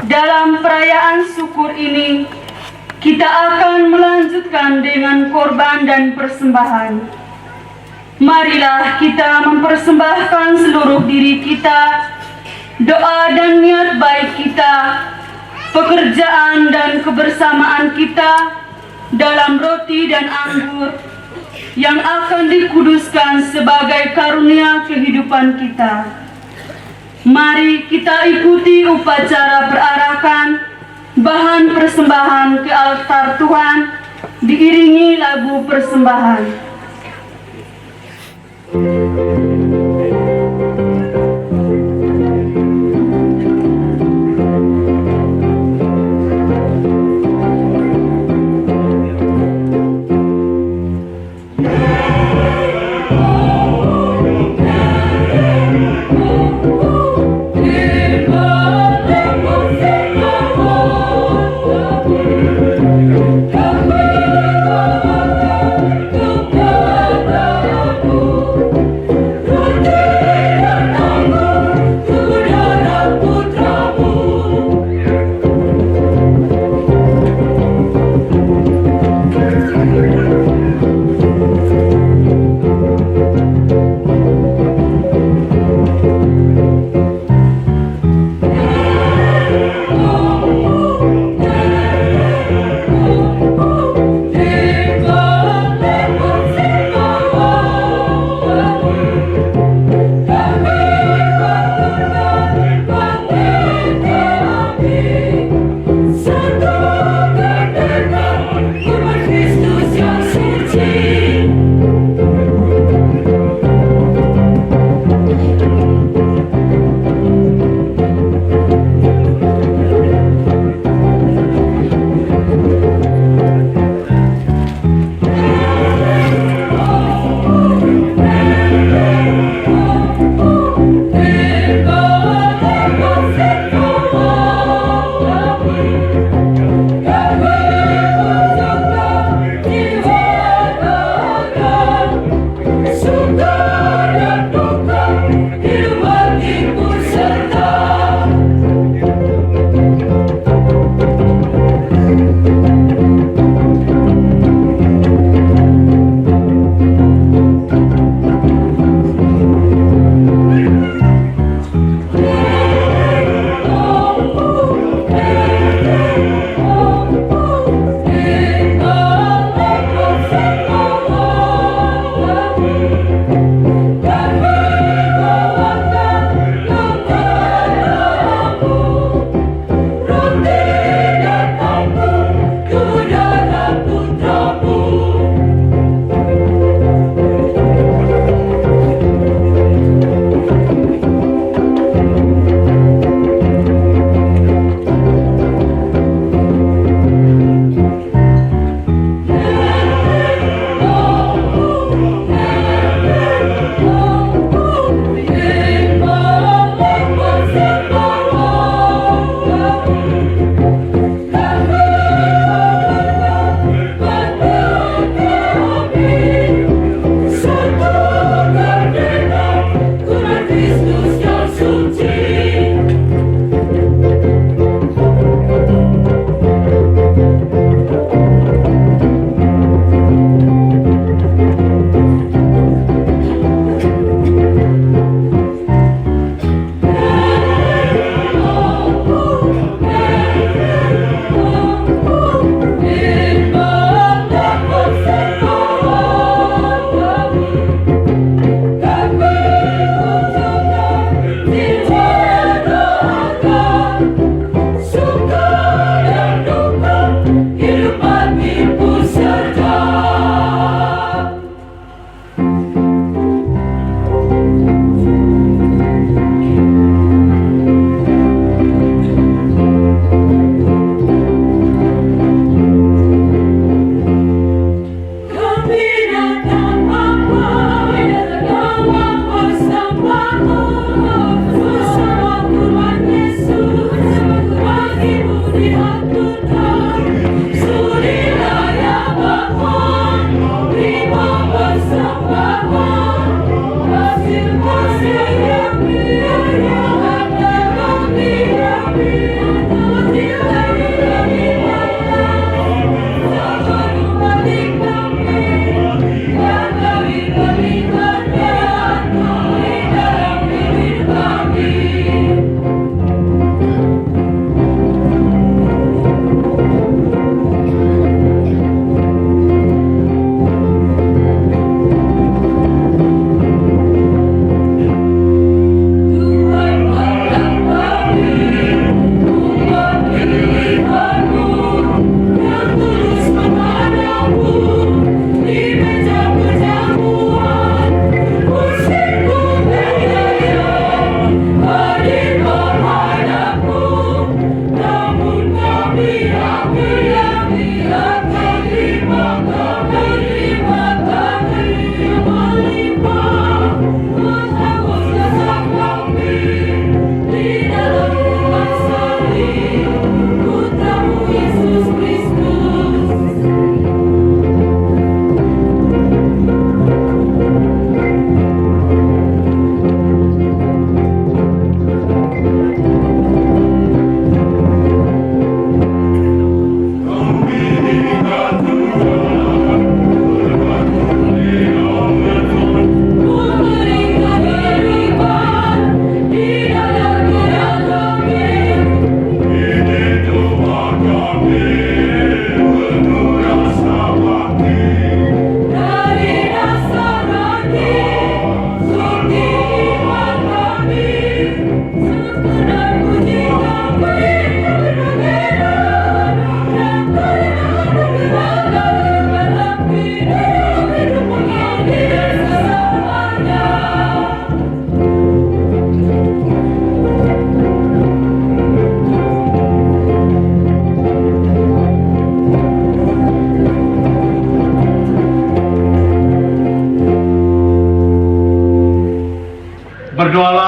Dalam perayaan syukur ini, kita akan melanjutkan dengan korban dan persembahan. Marilah kita mempersembahkan seluruh diri kita, doa dan niat baik kita, pekerjaan dan kebersamaan kita dalam roti dan anggur yang akan dikuduskan sebagai karunia kehidupan kita. Mari kita ikuti upacara perarakan bahan persembahan ke altar Tuhan diiringi lagu persembahan.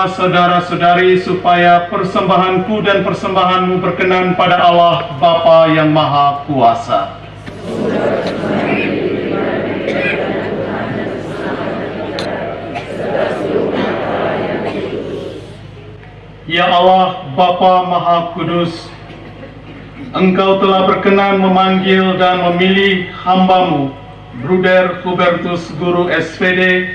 beserta saudara-saudari supaya persembahanku dan persembahanmu berkenan pada Allah Bapa yang Maha Kuasa. Ya Allah Bapa Maha Kudus, Engkau telah berkenan memanggil dan memilih hamba-Mu, Bruder Hubertus Guru SPD,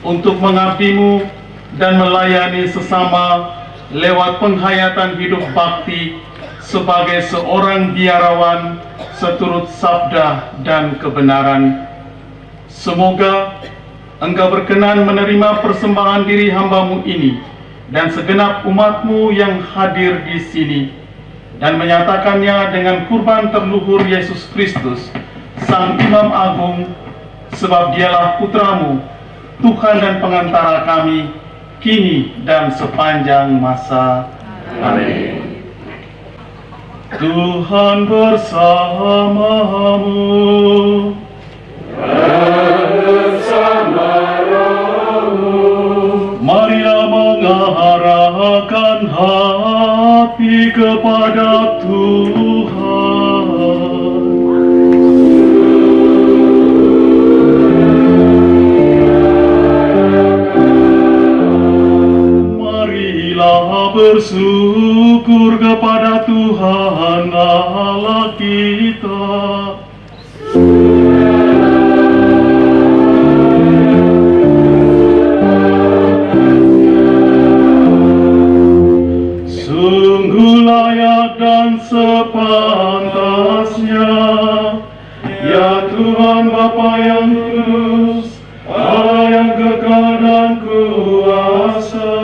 untuk mengabdi-Mu dan melayani sesama lewat penghayatan hidup bakti sebagai seorang biarawan seturut sabda dan kebenaran. Semoga Engkau berkenan menerima persembahan diri hamba-Mu ini dan segenap umat-Mu yang hadir di sini, dan menyatakannya dengan kurban terluhur Yesus Kristus, Sang Imam Agung, sebab Dialah Putra-Mu, Tuhan dan Pengantara kami, kini dan sepanjang masa. Amin. Tuhan bersamamu. Marilah mengarahkan hati kepada Tuhan. Marilah bersyukur kepada Tuhan Allah kita. Dan sepantasnya, ya Tuhan Bapa yang kudus, Allah yang kekal dan kuasa,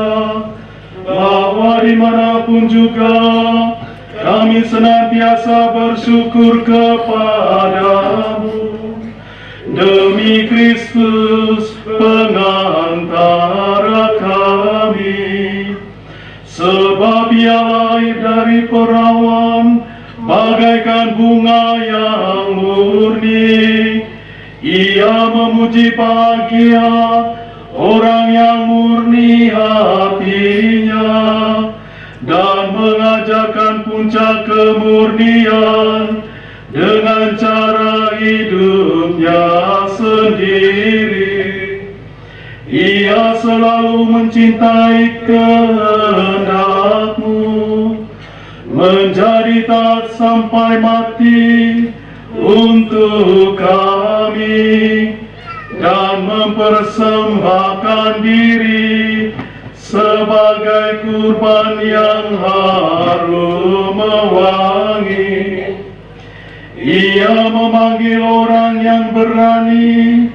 bahwa dimanapun juga kami senantiasa bersyukur kepadamu demi Kristus pengantara kami. Sebab Ia lahir dari perawan bagaikan bunga yang murni. Ia memuji bahagia orang yang murni hatinya, dan mengajarkan puncak kemurnian dengan cara hidupnya sendiri. Ia selalu mencintai kehendak-Mu, menjadi taat sampai mati untuk kami, dan mempersembahkan diri sebagai kurban yang harum mewangi. Ia memanggil orang yang berani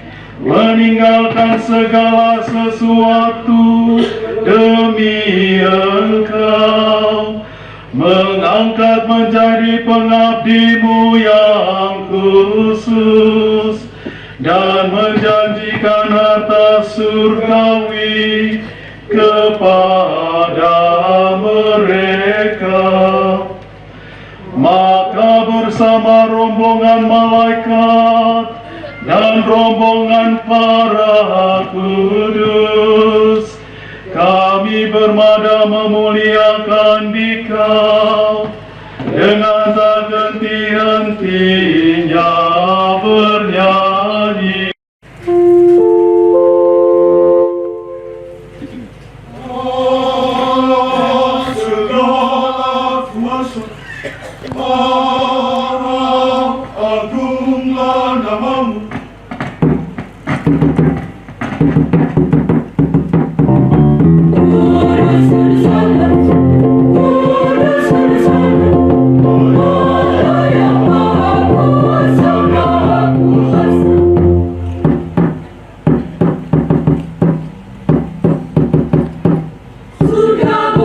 meninggalkan segala sesuatu demi Engkau, mengangkat menjadi pengabdi-Mu yang khusus, dan menjanjikan harta surgawi kepada mereka. Maka bersama rombongan malaikat dan rombongan para kudus, kami bermada memuliakan Dikau dengan tak henti-hentinya bernyanyi. Segala kuasa, agunglah nama-Mu. Surga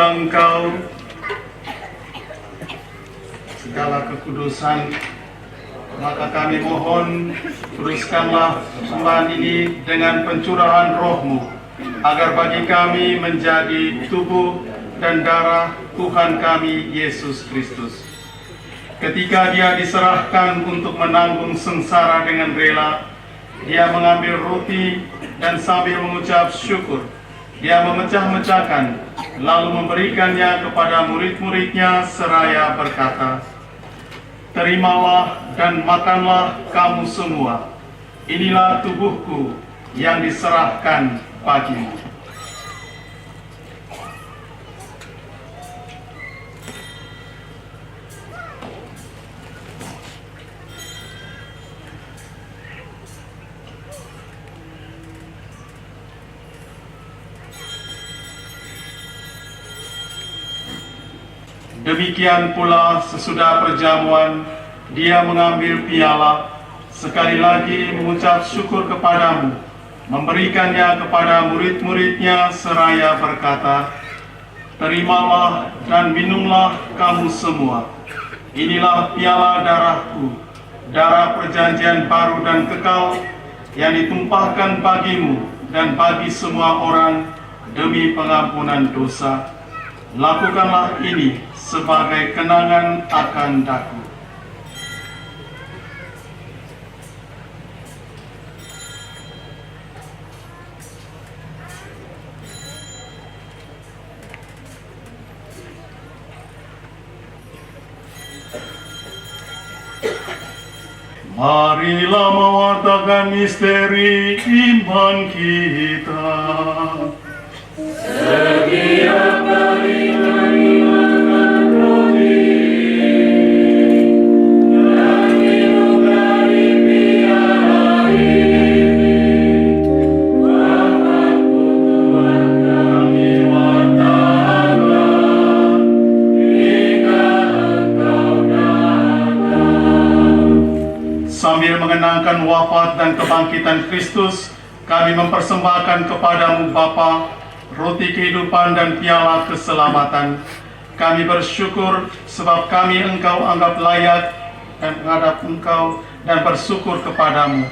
kepada Engkau segala kekudusan, maka kami mohon teruskanlah persembahan ini dengan pencurahan roh-Mu, agar bagi kami menjadi tubuh dan darah Tuhan kami Yesus Kristus. Ketika Dia diserahkan untuk menanggung sengsara dengan rela, Dia mengambil roti dan sambil mengucap syukur, Dia memecah-mecahkan, lalu memberikannya kepada murid-muridnya seraya berkata, "Terimalah dan makanlah kamu semua. Inilah tubuhku yang diserahkan bagimu." Demikian pula sesudah perjamuan, Dia mengambil piala, sekali lagi mengucap syukur kepadamu, memberikannya kepada murid-muridnya seraya berkata, "Terimalah dan minumlah kamu semua. Inilah piala darahku, darah perjanjian baru dan kekal, yang ditumpahkan bagimu dan bagi semua orang demi pengampunan dosa. Lakukanlah ini sebagai kenangan akan Daku." Marilah mewartakan misteri iman kita. Setiap kali kami makan roti dan minum dari piala ini, Bapa-Ku Tuhan kami wartakan hingga Engkau datang. Sambil mengenangkan wafat dan kebangkitan Kristus, kami mempersembahkan kepadamu Bapa roti kehidupan dan piala keselamatan. Kami bersyukur sebab kami Engkau anggap layak dan menghadap Engkau dan bersyukur kepadamu.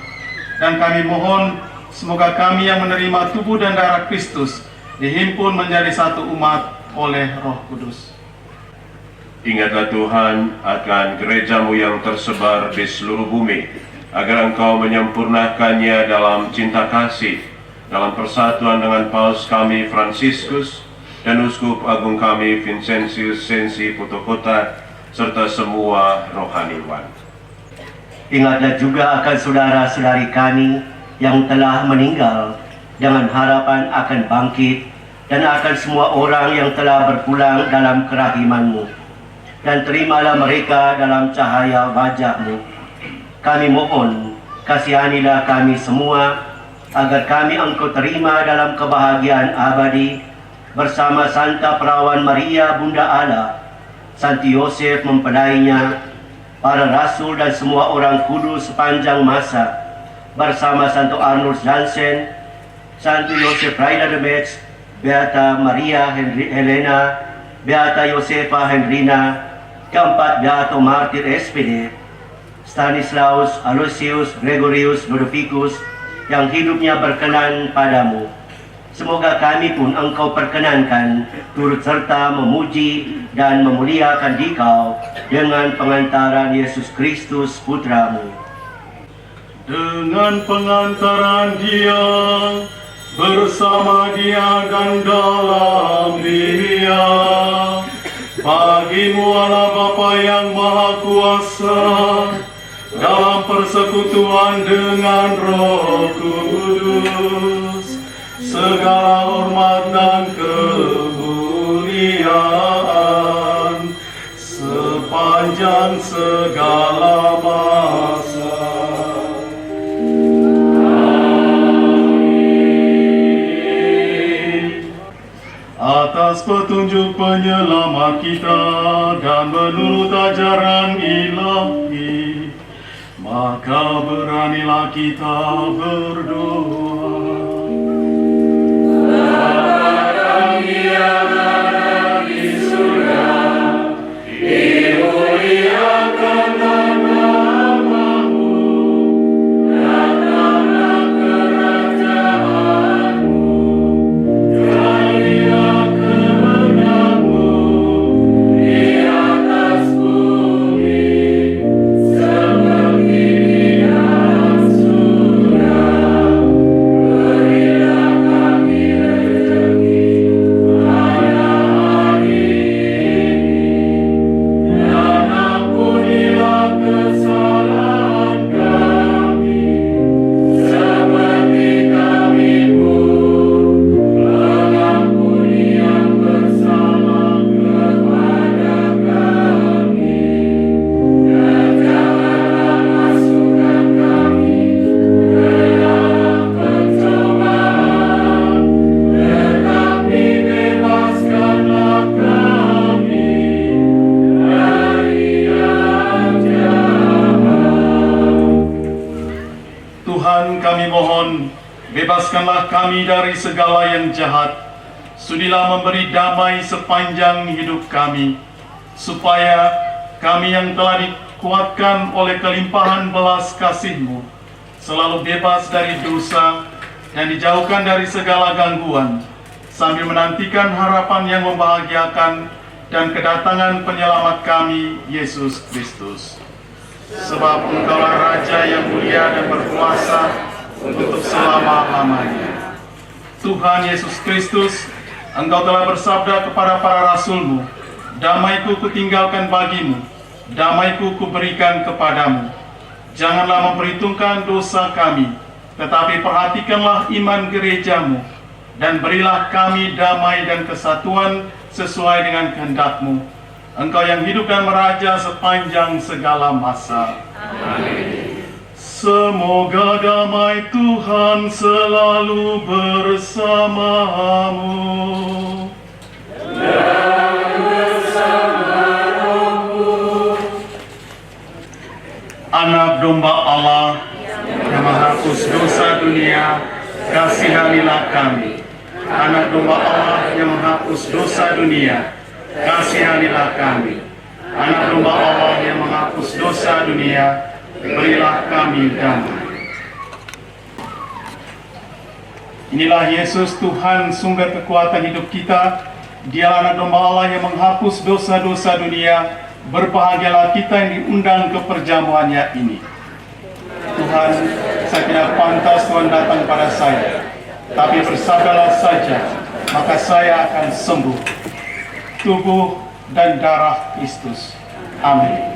Dan kami mohon semoga kami yang menerima tubuh dan darah Kristus dihimpun menjadi satu umat oleh Roh Kudus. Ingatlah Tuhan akan gereja-Mu yang tersebar di seluruh bumi, agar Engkau menyempurnakannya dalam cinta kasih, dalam persatuan dengan Paus kami Fransiskus dan Uskup Agung kami Vincentius Sensi Putokota, serta semua rohaniwan. Ingatlah juga akan saudara-saudari kami yang telah meninggal, dengan harapan akan bangkit, dan akan semua orang yang telah berpulang dalam kerahiman-Mu. Dan terimalah mereka dalam cahaya wajah-Mu. Kami mohon, kasihanilah kami semua, agar kami Engkau terima dalam kebahagiaan abadi, bersama Santa Perawan Maria Bunda Allah, Santi Yosef mempelainya, para rasul dan semua orang kudus sepanjang masa, bersama Santo Arnold Jansen, Santo Yosef Raida de Metz, Beata Maria Helena, Beata Josefa Hendrina, keempat Beato Martir SPD, Stanislaus Aloysius Gregorius Ludovicus, yang hidupnya berkenan padamu. Semoga kami pun Engkau perkenankan turut serta memuji dan memuliakan Dikau dengan pengantaran Yesus Kristus Putra-Mu. Dengan pengantaran Dia, bersama Dia dan dalam Dia, bagimu Allah Bapa yang Maha Kuasa, dalam persekutuan dengan Roh Kudus, segala hormat dan kemuliaan sepanjang segala masa. Atas petunjuk penyelamat kita dan menurut ajaran ilahi, maka beranilah kita berdoa. Bapa kami yang ada di bebaskanlah kami dari segala yang jahat. Sudilah memberi damai sepanjang hidup kami, supaya kami yang telah dikuatkan oleh kelimpahan belas kasih-Mu, selalu bebas dari dosa dan dijauhkan dari segala gangguan, sambil menantikan harapan yang membahagiakan dan kedatangan penyelamat kami, Yesus Kristus. Sebab Engkaulah Raja yang mulia dan berkuasa untuk selama-lamanya. Tuhan Yesus Kristus, Engkau telah bersabda kepada para rasul-Mu, damai-Ku kutinggalkan bagimu, damai-Ku kuberikan kepadamu. Janganlah memperhitungkan dosa kami, tetapi perhatikanlah iman gereja-Mu, dan berilah kami damai dan kesatuan sesuai dengan kehendak-Mu. Engkau yang hidup dan meraja sepanjang segala masa. Amin. Semoga damai Tuhan selalu bersamamu. Dan bersama rohmu. Anak domba Allah yang menghapus dosa dunia, kasihanilah kami. Anak domba Allah yang menghapus dosa dunia, kasihanilah kami. Anak domba Allah yang menghapus dosa dunia, berilah kami damai. Inilah Yesus, Tuhan sumber kekuatan hidup kita. Dialah anak domba Allah yang menghapus dosa-dosa dunia. Berbahagialah kita yang diundang ke perjamuannya ini. Tuhan, saya tidak pantas Tuhan datang pada saya, tapi bersabdalah saja, maka saya akan sembuh. Tubuh dan darah Kristus. Amin.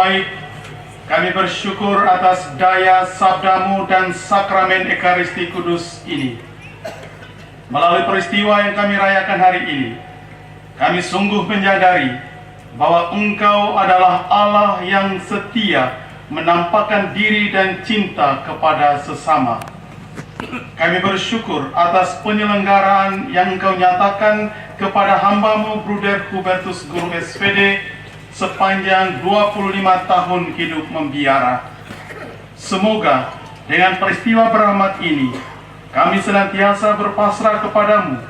baik, kami bersyukur atas daya sabdamu dan sakramen Ekaristi Kudus ini. Melalui peristiwa yang kami rayakan hari ini, kami sungguh menyadari bahwa Engkau adalah Allah yang setia menampakkan diri dan cinta kepada sesama. Kami bersyukur atas penyelenggaraan yang Engkau nyatakan kepada hamba-Mu Bruder Hubertus Guru SPD sepanjang 25 tahun hidup membiara. Semoga dengan peristiwa berahmat ini, kami senantiasa berpasrah kepadamu,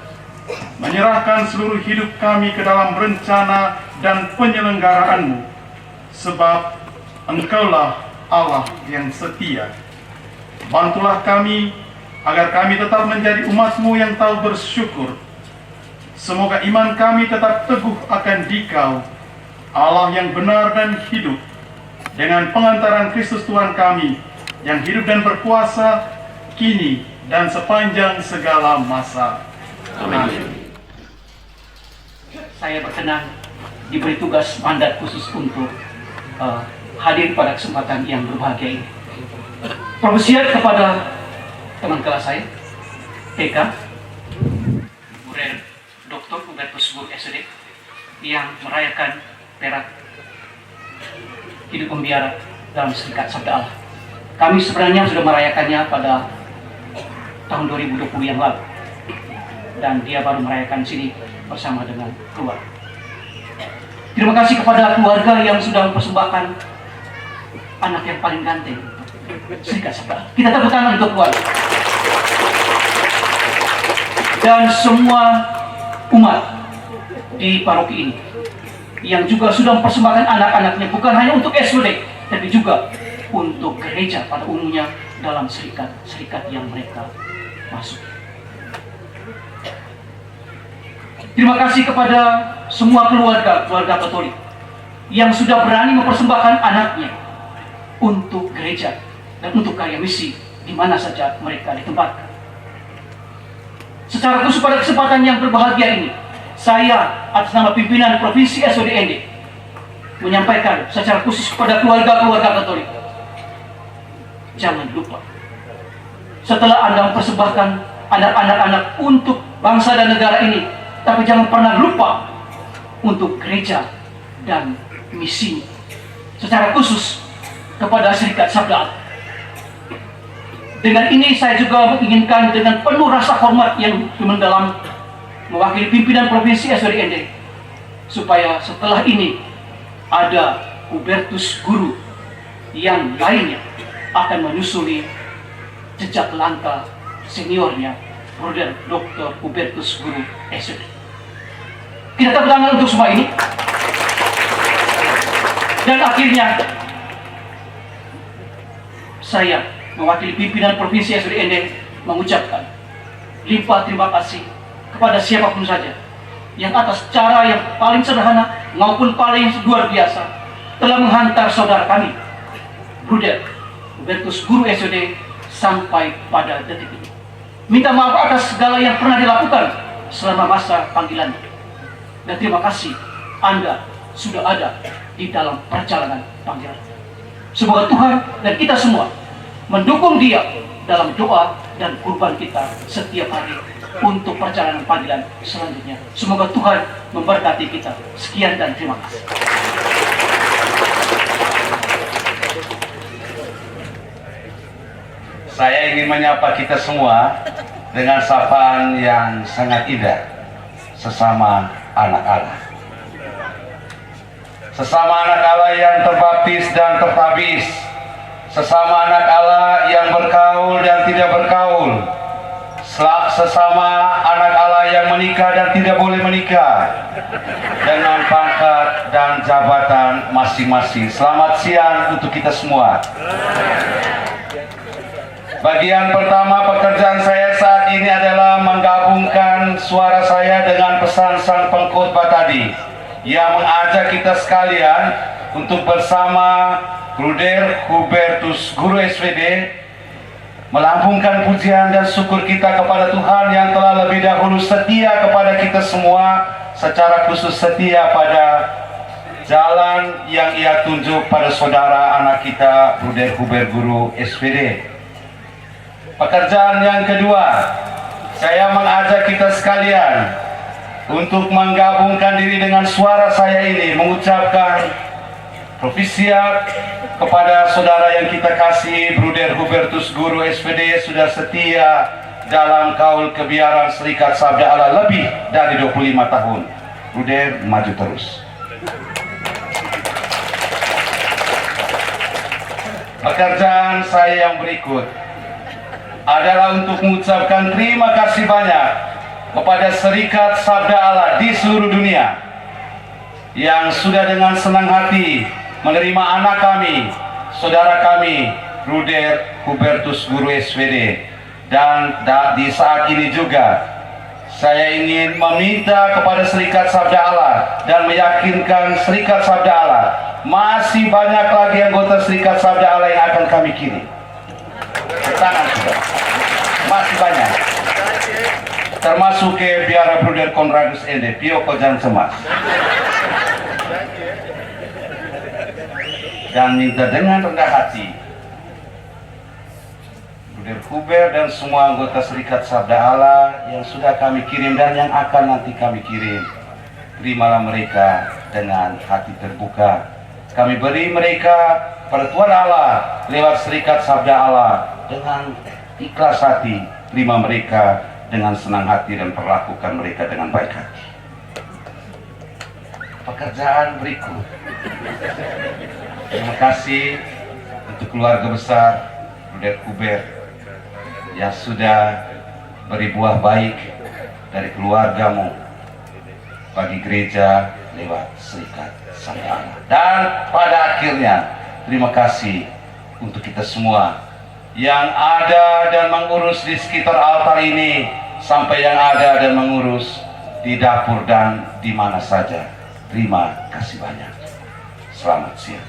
menyerahkan seluruh hidup kami ke dalam rencana dan penyelenggaraanmu, sebab Engkaulah Allah yang setia. Bantulah kami agar kami tetap menjadi umat-Mu yang tahu bersyukur. Semoga iman kami tetap teguh akan Dikau, Allah yang benar dan hidup, dengan pengantaran Kristus Tuhan kami, yang hidup dan berkuasa, kini dan sepanjang segala masa. Amin. Saya berkenan diberi tugas mandat khusus untuk hadir pada kesempatan yang berbahagia ini. Profesiat kepada teman kelas saya, TK, Bruder Dr. Hubertus Guru SPD, yang merayakan perak hidup membiara dalam Serikat Sabda Allah. Kami sebenarnya sudah merayakannya pada tahun 2020 yang lalu, dan dia baru merayakan sini bersama dengan keluarga. Terima kasih kepada keluarga yang sudah mempersembahkan anak yang paling ganteng Serikat Sabda. Kita tepuk tangan untuk keluarga dan semua umat di paroki ini yang juga sudah mempersembahkan anak-anaknya, bukan hanya untuk SWD, tapi juga untuk gereja pada umumnya dalam serikat-serikat yang mereka masuk. Terima kasih kepada semua keluarga Katolik yang sudah berani mempersembahkan anaknya untuk gereja dan untuk karya misi di mana saja mereka ditempatkan. Secara khusus pada kesempatan yang berbahagia ini, saya atas nama pimpinan Provinsi SODND menyampaikan secara khusus kepada keluarga-keluarga Katolik, jangan lupa, setelah Anda mempersembahkan anak-anak untuk bangsa dan negara ini, tapi jangan pernah lupa untuk gereja dan misi. Secara khusus kepada Serikat Sabda Allah. Dengan ini saya juga menginginkan dengan penuh rasa hormat yang mendalam mewakili pimpinan Provinsi SODND, supaya setelah ini ada Hubertus Guru yang lainnya akan menyusuli jejak langkah seniornya Bruder Dr. Hubertus Guru SPD. Kita tepuk tangan untuk semua ini. Dan akhirnya saya mewakili pimpinan Provinsi SODND mengucapkan limpah terima kasih kepada siapapun saja yang atas cara yang paling sederhana maupun paling luar biasa telah menghantar saudara kami Bruder Hubertus Guru SOD sampai pada detik ini. Minta maaf atas segala yang pernah dilakukan selama masa panggilan, dan terima kasih Anda sudah ada di dalam perjalanan panggilan. Semoga Tuhan dan kita semua mendukung dia dalam doa dan kurban kita setiap hari untuk perjalanan panggilan selanjutnya. Semoga Tuhan memberkati kita. Sekian dan terima kasih. Saya ingin menyapa kita semua dengan sapaan yang sangat indah, sesama anak Allah. Sesama anak Allah yang terbaptis dan tertabis, sesama anak Allah yang berkaul dan tidak berkaul, sesama anak Allah yang menikah dan tidak boleh menikah, dengan pangkat dan jabatan masing-masing. Selamat siang untuk kita semua. Bagian pertama pekerjaan saya saat ini adalah menggabungkan suara saya dengan pesan sang pengkhotbah tadi, yang mengajak kita sekalian untuk bersama Bruder Hubertus Guru SPD melambungkan pujian dan syukur kita kepada Tuhan yang telah lebih dahulu setia kepada kita semua, secara khusus setia pada jalan yang ia tunjuk pada saudara anak kita Bruder Hubert Guru SPD. Pekerjaan yang kedua, saya mengajak kita sekalian untuk menggabungkan diri dengan suara saya ini, mengucapkan provisiat kepada saudara yang kita kasih, Bruder Hubertus Guru SPD, sudah setia dalam kaul kebiaran Serikat Sabda Allah lebih dari 25 tahun. Bruder, maju terus. Pekerjaan saya yang berikut adalah untuk mengucapkan terima kasih banyak kepada Serikat Sabda Allah di seluruh dunia yang sudah dengan senang hati menerima anak kami, saudara kami, Bruder Hubertus Guru SPD. Dan di saat ini juga saya ingin meminta kepada Serikat Sabda Allah dan meyakinkan Serikat Sabda Allah, masih banyak lagi anggota Serikat Sabda Allah yang akan kami kirim. Tangan sudah, masih banyak, termasuk ke biara Bruder Conradus Ende, Pioko Jan Cemas. Dan minta dengan rendah hati, Bruder Hubert dan semua anggota Serikat Sabda Allah yang sudah kami kirim dan yang akan nanti kami kirim, terimalah mereka dengan hati terbuka. Kami beri mereka pertuan Allah lewat Serikat Sabda Allah dengan ikhlas hati, terima mereka dengan senang hati dan perlakukan mereka dengan baik hati. Pekerjaan berikut, terima kasih untuk keluarga besar Bruder Hubert yang sudah beri buah baik dari keluargamu bagi gereja lewat Serikat Sabda Allah. Dan pada akhirnya terima kasih untuk kita semua yang ada dan mengurus di sekitar altar ini, sampai yang ada dan mengurus di dapur dan di mana saja. Terima kasih banyak. Selamat siang.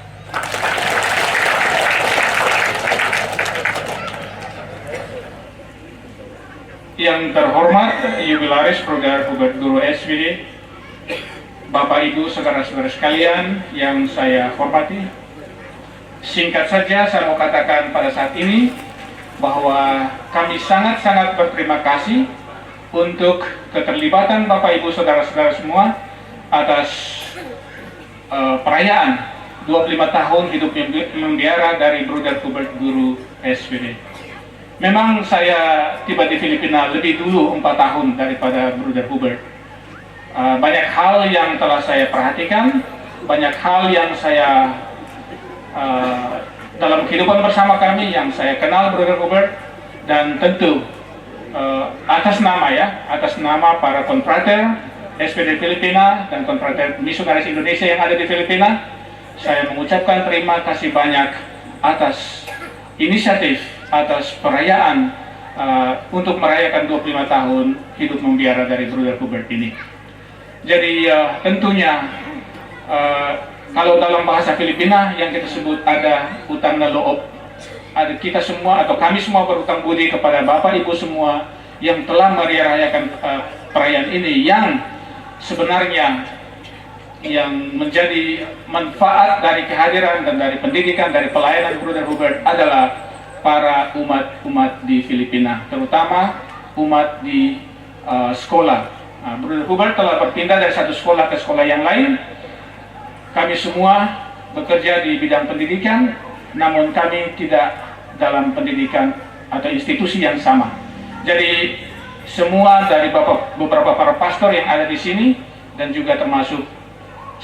Yang terhormat Jubilaris Bruder Hubert Guru SPD, Bapak Ibu saudara-saudara sekalian yang saya hormati, singkat saja saya mau katakan pada saat ini bahwa kami sangat-sangat berterima kasih untuk keterlibatan Bapak Ibu saudara-saudara semua atas perayaan 25 tahun hidup membiara dari Bruder Hubert Guru SPD. Memang saya tiba di Filipina lebih dulu 4 tahun daripada Bruder Hubert. Banyak hal yang telah saya perhatikan, banyak hal yang saya dalam kehidupan bersama kami yang saya kenal Bruder Hubert, dan tentu atas nama para konfrater SPD Filipina dan konfrater misionaris Indonesia yang ada di Filipina, saya mengucapkan terima kasih banyak atas inisiatif, atas perayaan untuk merayakan 25 tahun hidup membiara dari Bruder Hubert ini. Jadi tentunya kalau dalam bahasa Filipina yang kita sebut ada utang na loob, ada kita semua atau kami semua berutang budi kepada Bapak Ibu semua yang telah merayakan perayaan ini, yang sebenarnya yang menjadi manfaat dari kehadiran dan dari pendidikan, dari pelayanan Bruder Hubert adalah para umat di Filipina, terutama umat di sekolah. Bruder Hubert telah berpindah dari satu sekolah ke sekolah yang lain. Kami semua bekerja di bidang pendidikan, namun kami tidak dalam pendidikan atau institusi yang sama. Jadi semua dari beberapa para pastor yang ada di sini dan juga termasuk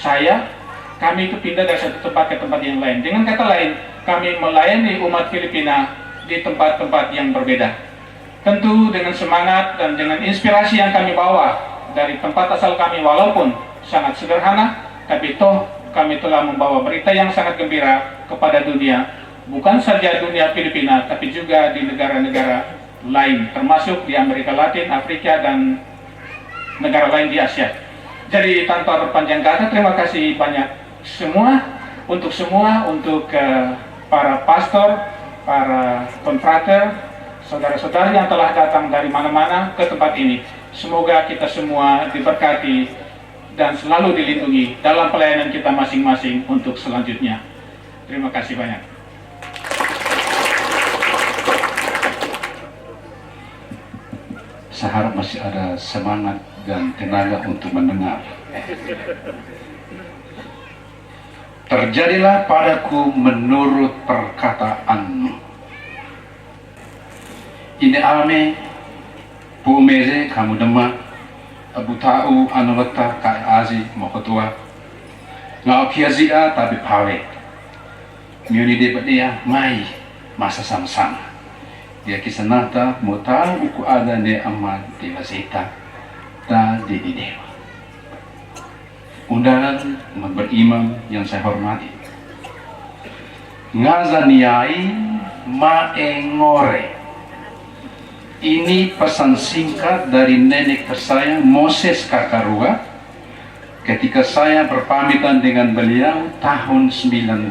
saya, kami itu pindah dari satu tempat ke tempat yang lain. Dengan kata lain, kami melayani umat Filipina di tempat-tempat yang berbeda. Tentu dengan semangat dan dengan inspirasi yang kami bawa dari tempat asal kami, walaupun sangat sederhana, tapi toh kami telah membawa berita yang sangat gembira kepada dunia, bukan saja dunia Filipina, tapi juga di negara-negara lain, termasuk di Amerika Latin, Afrika, dan negara lain di Asia. Jadi tanpa berpanjang kata, terima kasih banyak untuk para pastor, para konfrater, saudara-saudari yang telah datang dari mana-mana ke tempat ini. Semoga kita semua diberkati dan selalu dilindungi dalam pelayanan kita masing-masing untuk selanjutnya. Terima kasih banyak. Saya harap masih ada semangat dan tenaga untuk mendengar. Terjadilah padaku menurut perkataanmu. Ini ame pumeze kamu demak abu tahu anu letak kai azi mau ketua ngau kiazia tapi pawe miuni debat dia mai masa sama-sama dia kisanata mau tahu uku ada ne aman dewa zeta dan dedi dewa. Undangan berimam yang saya hormati, ngazaniai maengore. Ini pesan singkat dari nenek tersayang Moses Kakarua ketika saya berpamitan dengan beliau tahun 92.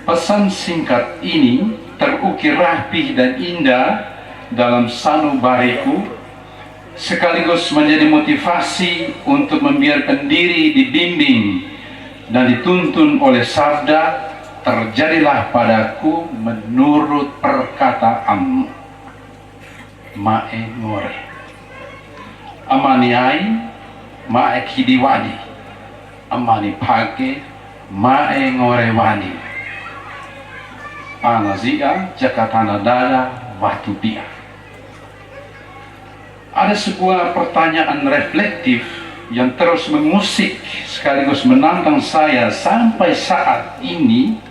Pesan singkat ini terukir rapi dan indah dalam sanubariku, sekaligus menjadi motivasi untuk membiarkan diri dibimbing dan dituntun oleh sabda, terjadilah padaku menurut perkataanmu. Mae ngore amaniai mae kidiwani amani pake mae ngore wani anazia jakatana dada watu dia. Ada sebuah pertanyaan reflektif yang terus mengusik sekaligus menantang saya sampai saat ini.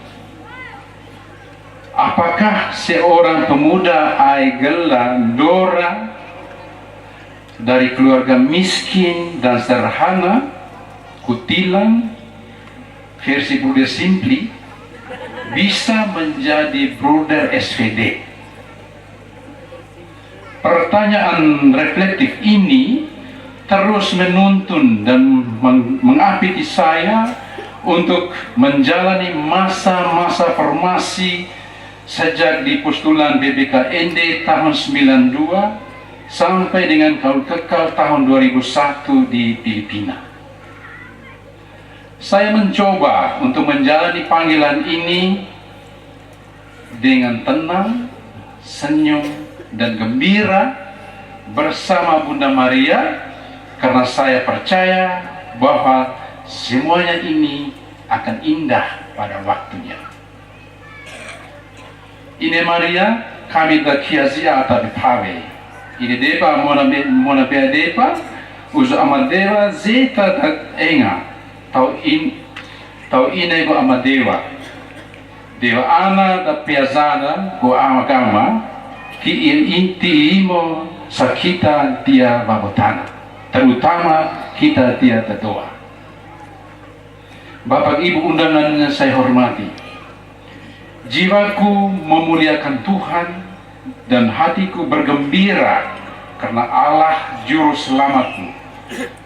Apakah seorang pemuda Aigela Dora dari keluarga miskin dan sederhana, kutilang, versi Bruder Simply, bisa menjadi Bruder SVD? Pertanyaan reflektif ini terus menuntun dan mengapiti saya untuk menjalani masa-masa formasi sejak di postulan BBKND tahun 92 sampai dengan Kaul Kekal tahun 2001 di Filipina. Saya mencoba untuk menjalani panggilan ini dengan tenang, senyum, dan gembira bersama Bunda Maria, karena saya percaya bahwa semuanya ini akan indah pada waktunya. Ine Maria kami da kiazia atabi pave. Ine depa mona bea depa uzu amadewa zeta da enga tau ine go amadewa. Dewa ana da piazada go amagama ki inti imo sa kita dia babotana, terutama kita dia terdoa. Bapak Ibu undangan yang saya hormati, jiwaku memuliakan Tuhan dan hatiku bergembira karena Allah Juru Selamatku,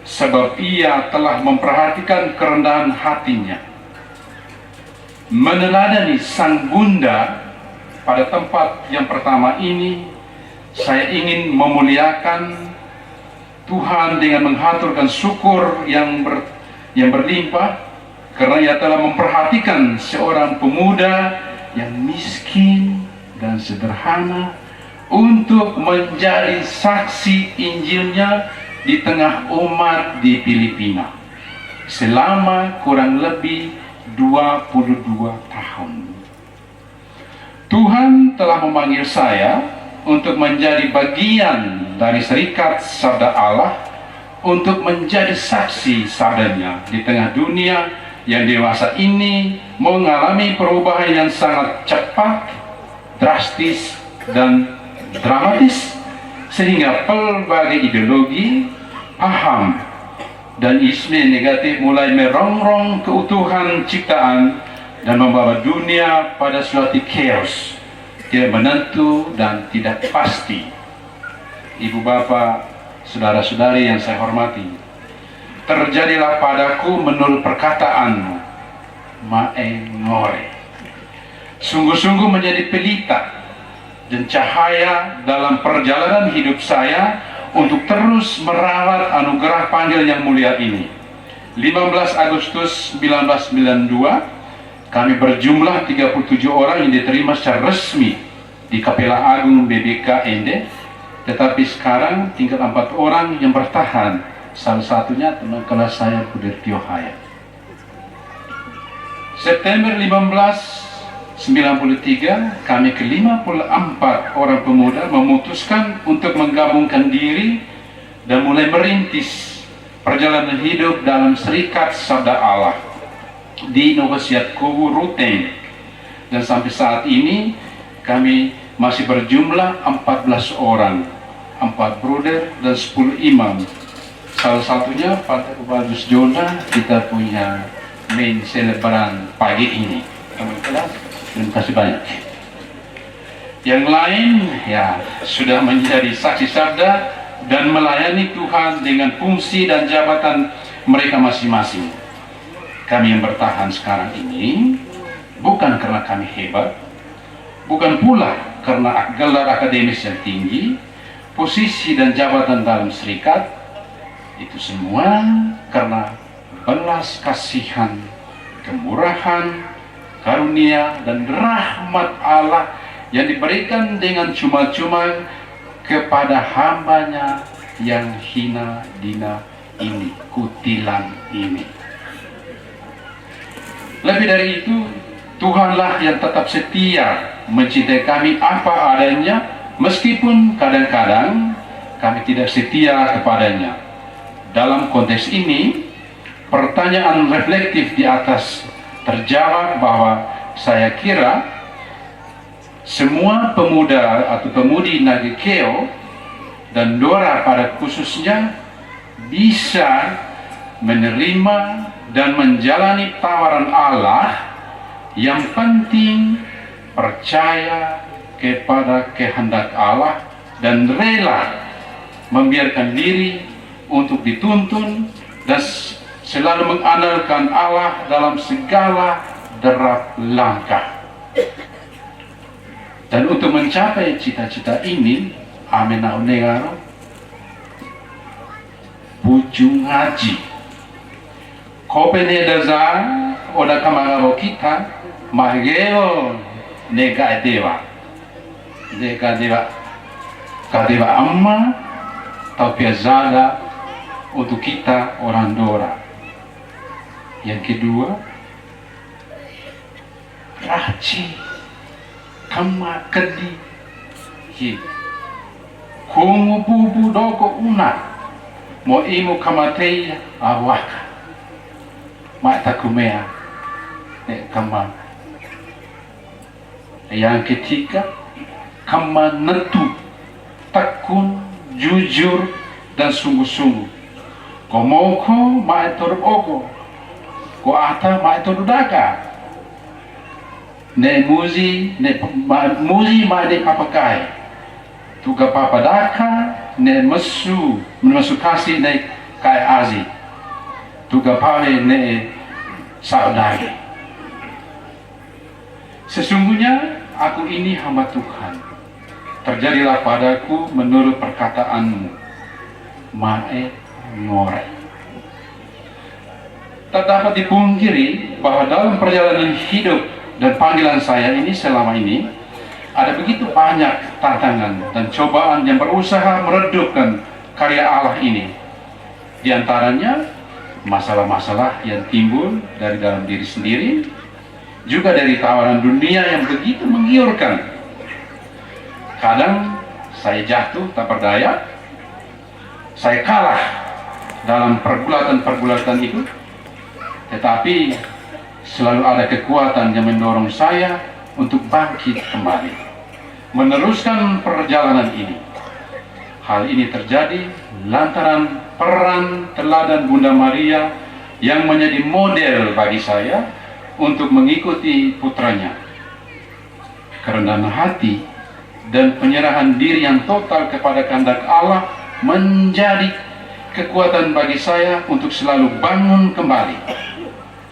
sebab Ia telah memperhatikan kerendahan hatinya. Meneladani Sang Bunda pada tempat yang pertama ini, saya ingin memuliakan Tuhan dengan menghaturkan syukur yang berlimpah karena Ia telah memperhatikan seorang pemuda yang miskin dan sederhana untuk menjadi saksi Injilnya di tengah umat di Filipina selama kurang lebih 22 tahun. Tuhan telah memanggil saya untuk menjadi bagian dari serikat sabda Allah, untuk menjadi saksi sabdanya di tengah dunia yang dewasa ini mengalami perubahan yang sangat cepat, drastis, dan dramatis, sehingga pelbagai ideologi, paham, dan isme negatif mulai merongrong keutuhan ciptaan dan membawa dunia pada suatu chaos, tidak menentu dan tidak pasti. Ibu bapak, saudara-saudari yang saya hormati, terjadilah padaku menurut perkataanmu, Mae Ngore. Sungguh-sungguh menjadi pelita dan cahaya dalam perjalanan hidup saya untuk terus merawat anugerah panggil yang mulia ini. 15 Agustus 1992, kami berjumlah 37 orang yang diterima secara resmi di Kapela Agung BBK Ende, tetapi sekarang tinggal 4 orang yang bertahan, salah satunya teman kelas saya Budirtio Hayat. September 1593, kami ke-54 orang pemuda memutuskan untuk menggabungkan diri dan mulai merintis perjalanan hidup dalam Serikat Sabda Allah di Novosiad Kowu Ruteng. Dan sampai saat ini kami masih berjumlah 14 orang, 4 bruder dan 10 imam. Salah satunya Pak Bagus Jona, kita punya main selebaran pagi ini. Terima kasih banyak. Yang lain ya sudah menjadi saksi sabda dan melayani Tuhan dengan fungsi dan jabatan mereka masing-masing. Kami yang bertahan sekarang ini bukan karena kami hebat, bukan pula karena gelar akademis yang tinggi, posisi dan jabatan dalam serikat, itu semua karena belas kasihan, kemurahan, karunia dan rahmat Allah yang diberikan dengan cuma-cuma kepada hambanya yang hina dina ini, kutilang ini. Lebih dari itu, Tuhanlah yang tetap setia mencintai kami apa adanya, meskipun kadang-kadang kami tidak setia kepadanya. Dalam konteks ini, pertanyaan reflektif di atas terjawab bahwa saya kira semua pemuda atau pemudi Nagekeo dan Dora pada khususnya bisa menerima dan menjalani tawaran Allah, yang penting percaya kepada kehendak Allah dan rela membiarkan diri untuk dituntun dan selalu mengandalkan Allah dalam segala derap langkah. Dan untuk mencapai cita-cita ini, amin naunegaro, puju ngaji. Kopene daza oda kamangaro kita, mahgeo nega dewa. Nega dewa, kadewa amma, tau piazada untuk kita orang Dora. Yang kedua, raci kama kedi hi kumu bubu doko una mo imu kamatei awaka mata kumea kama. Yang ketiga, kama netu, tekun, jujur dan sungguh-sungguh. Komoko maetor ogo, ko ata maetor daga. Ne muzi ma de papakai. Tuga papadaka ne mesu kasih ne kai azi. Tuga pale ne saudari. Sesungguhnya aku ini hamba Tuhan. Terjadilah padaku menurut perkataanmu. Mae ngore. Tak dapat dipungkiri bahwa dalam perjalanan hidup dan panggilan saya ini selama ini ada begitu banyak tantangan dan cobaan yang berusaha meredupkan karya Allah ini. Di antaranya masalah-masalah yang timbul dari dalam diri sendiri, juga dari tawaran dunia yang begitu menggiurkan. Kadang saya jatuh tak berdaya, saya kalah dalam pergulatan-pergulatan itu, tetapi selalu ada kekuatan yang mendorong saya untuk bangkit kembali, meneruskan perjalanan ini. Hal ini terjadi lantaran peran teladan Bunda Maria yang menjadi model bagi saya untuk mengikuti putranya. Kerendahan hati dan penyerahan diri yang total kepada kehendak Allah menjadi kekuatan bagi saya untuk selalu bangun kembali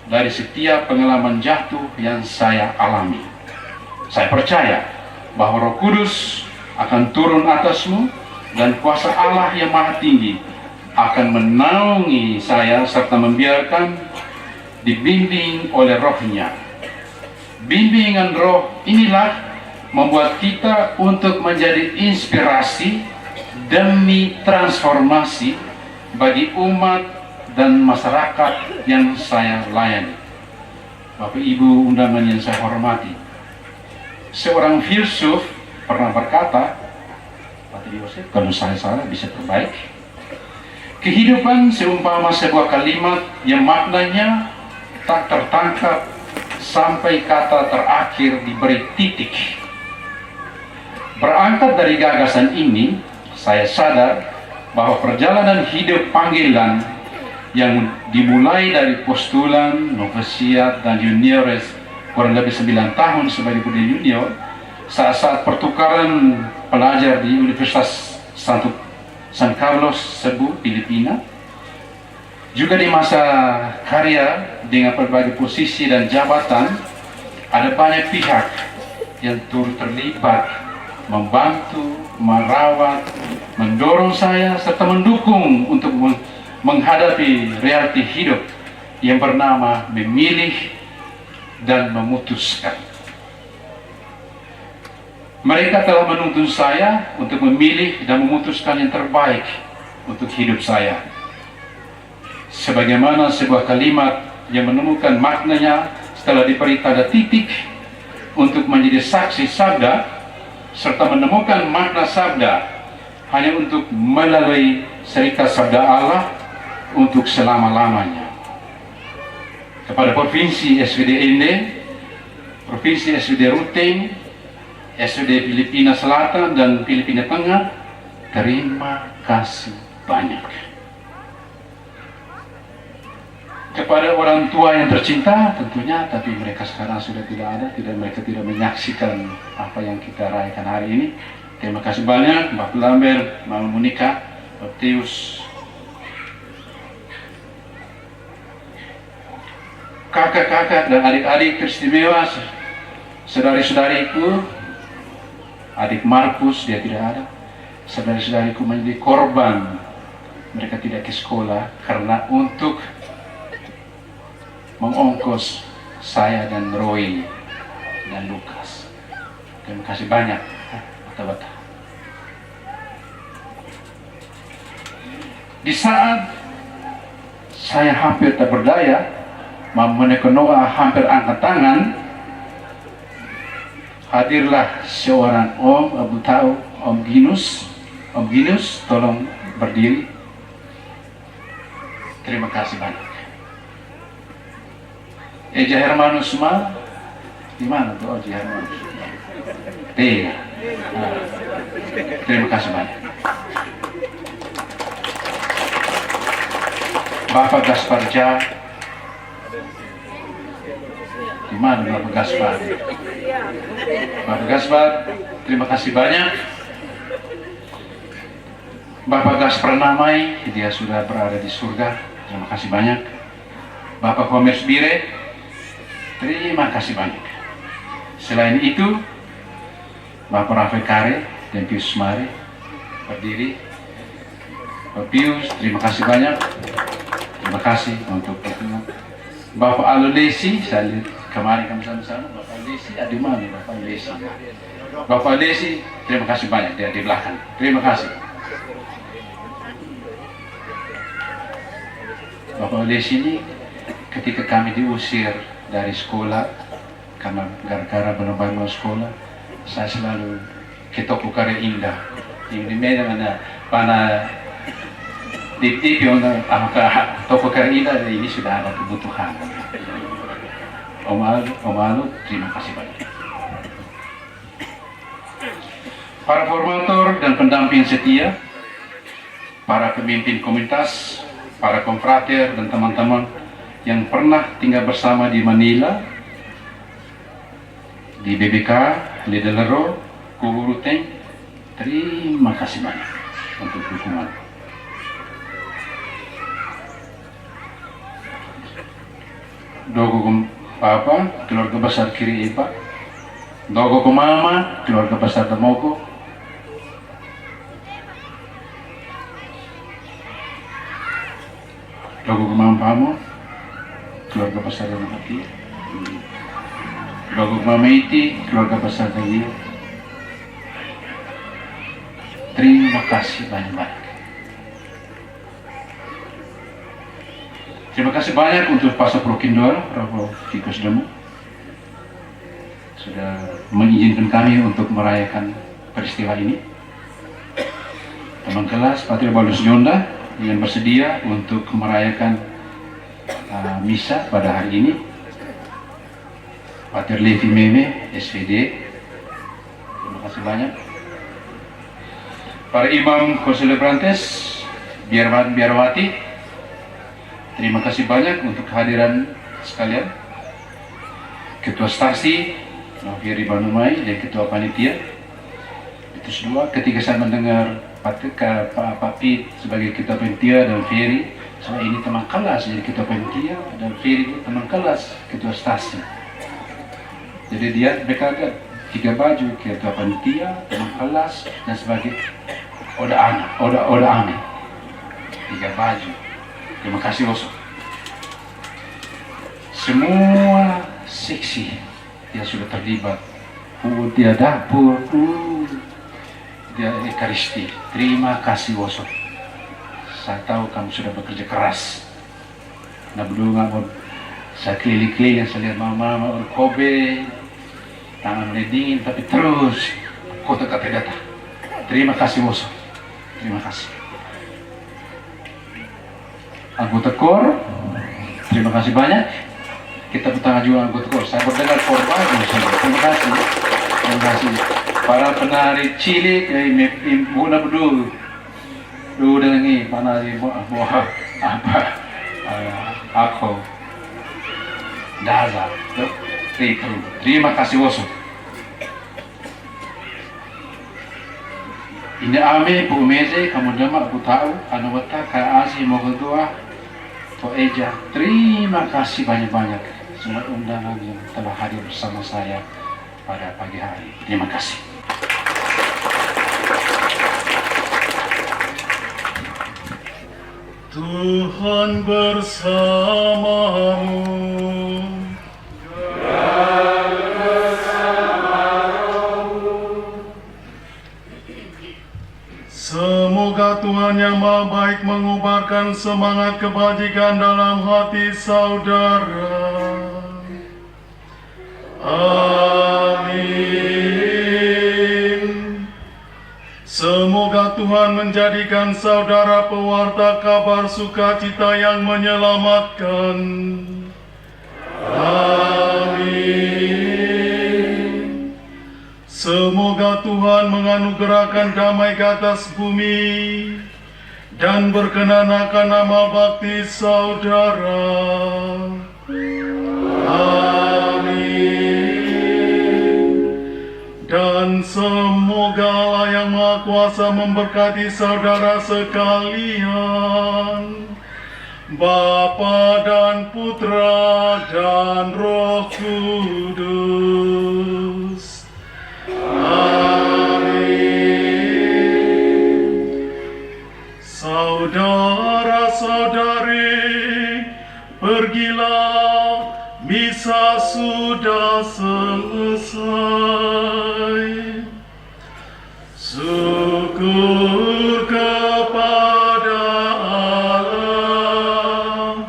dari setiap pengalaman jatuh yang saya alami. Saya percaya bahwa Roh Kudus akan turun atasmu dan kuasa Allah yang Maha Tinggi akan menaungi saya serta membiarkan dibimbing oleh Roh-Nya. Bimbingan Roh inilah membuat kita untuk menjadi inspirasi demi transformasi bagi umat dan masyarakat yang saya layani. Bapak Ibu undangan yang saya hormati, seorang filsuf pernah berkata, kalau saya salah bisa perbaiki, kehidupan seumpama sebuah kalimat yang maknanya tak tertangkap sampai kata terakhir diberi titik. Berangkat dari gagasan ini, saya sadar bahwa perjalanan hidup panggilan yang dimulai dari postulan, novisiat, dan juniores kurang lebih 9 tahun sebagai muda junior, saat-saat pertukaran pelajar di Universitas San Carlos, Cebu, Filipina, juga di masa karya dengan berbagai posisi dan jabatan, ada banyak pihak yang turut terlibat, membantu, merawat, mendorong saya, serta mendukung untuk menghadapi realiti hidup yang bernama memilih dan memutuskan. Mereka telah menuntun saya untuk memilih dan memutuskan yang terbaik untuk hidup saya. Sebagaimana sebuah kalimat yang menemukan maknanya setelah diberi tanda titik untuk menjadi saksi sabda, serta menemukan makna sabda hanya untuk melalui serikat sabda Allah untuk selama-lamanya. Kepada Provinsi SVD Ende, Provinsi SVD Ruteng, SVD Filipina Selatan dan Filipina Tengah, terima kasih banyak. Kepada orang tua yang tercinta tentunya, tapi mereka sekarang sudah tidak ada, mereka tidak menyaksikan apa yang kita rayakan hari ini. Terima kasih banyak Mbak Lambert, Mama Monika, Pak Tius, kakak-kakak dan adik-adik teristimewa, saudari-saudariku, adik Markus, dia tidak ada, saudari-saudariku menjadi korban, mereka tidak ke sekolah karena untuk mengongkos saya dan Roy dan Lukas. Terima kasih banyak. Betul-betul. Di saat saya hampir tak berdaya, Mama Noah hampir angkat tangan, hadirlah seorang Om Abu Tau, Om Ginus. Om Ginus, tolong berdiri. Terima kasih banyak. Eja Hermanus Ma, di mana tuh Eja Hermanus? Iya. Terima kasih banyak. Bapak Gaspar Ja, di mana Bapak Gaspar? Bapak Gaspar, terima kasih banyak. Bapak Gaspar Namai, dia sudah berada di surga. Terima kasih banyak. Bapak Komers Bire, terima kasih banyak. Selain itu, Bapak Rafael Kare dan Pius Mare berdiri. Bapak Pius, terima kasih banyak. Terima kasih untuk dukungan. Bapak Alulesi, saya lihat kemarin kami sama-sama. Bapak Alulesi, ada di mana Bapak Alulesi? Bapak Alulesi, terima kasih banyak, dia di belakang. Terima kasih. Bapak Alulesi ini ketika kami diusir dari sekolah karena gara-gara belum bangun sekolah, saya selalu ke toko karya Indah. Di Medan ada pana di TV untuk toko karya Indah, ini sudah ada kebutuhan. Om Alu, terima kasih banyak. Para formator dan pendamping setia, para pemimpin komunitas, para konfrater dan teman-teman yang pernah tinggal bersama di Manila, di BBK, di Delaro, Kubu Ruteng, terima kasih banyak untuk dukungan. Dogo Papa, keluarga besar Kiri Ipa, Dogo Mama, keluarga besar Damoko, Bago kumampamo, keluarga besar dalam hati. Bago mamaiti, keluarga besar dari Rio. Terima kasih banyak-banyak. Terima kasih banyak untuk Pastor Prokindor, Rafa Fikus Demu, sudah mengizinkan kami untuk merayakan peristiwa ini. Teman kelas Patria Balus Yonda yang bersedia untuk merayakan misa pada hari ini. Pater Levi Meme, SVD, terima kasih banyak. Para imam konselebrantes, biarwati, terima kasih banyak untuk kehadiran sekalian. Ketua Stasi, Novieri Banumai, dan Ketua Panitia. Itu semua. Ketika saya mendengar Pak Pit sebagai Ketua Panitia dan Ferry, saya ini teman kelas jadi Ketua Panitia dan Ferry teman kelas Ketua Stasi. Jadi dia mereka ada 3 baju, Ketua Panitia, teman kelas, dan sebagai Oda Ame. 3 baju. Terima kasih Oso. Semua seksi dia sudah terlibat. Dia dapur, dia Ekaristi. Terima kasih Oso. Saya tahu kamu sudah bekerja keras. Nah berdua saya keliling-keliling, saya lihat mama Kobe, tangan mulai dingin, tapi terus kota kata data. Terima kasih Oso. Terima kasih. Anggota KOR, terima kasih banyak. Kita bertanya juga anggota KOR. Saya berdengar KOR bagus. Terima kasih. Terima kasih. Para penari cilik, Buna Bedu, dengan ini penari apa? Aku, Daza, terima kasih Oso. Ini ame bu meze, kamu demak bu tahu, anu wata kaya asi mau kedua. To Eja, terima kasih banyak-banyak semua undangan yang telah hadir bersama saya pada pagi hari. Terima kasih. Tuhan bersamamu. Semoga Tuhan yang Maha Baik mengubarkan semangat kebajikan dalam hati saudara. Amin. Semoga Tuhan menjadikan saudara pewarta kabar sukacita yang menyelamatkan. Amin. Semoga Tuhan menganugerahkan damai ke atas bumi dan berkenan akan amal bakti saudara. Amin. Dan semoga Allah yang Maha Kuasa memberkati saudara sekalian, Bapa dan Putra dan Roh Kudus. Amin. Saudara-saudari, pergilah, misa sudah selesai. Syukur kepada Allah.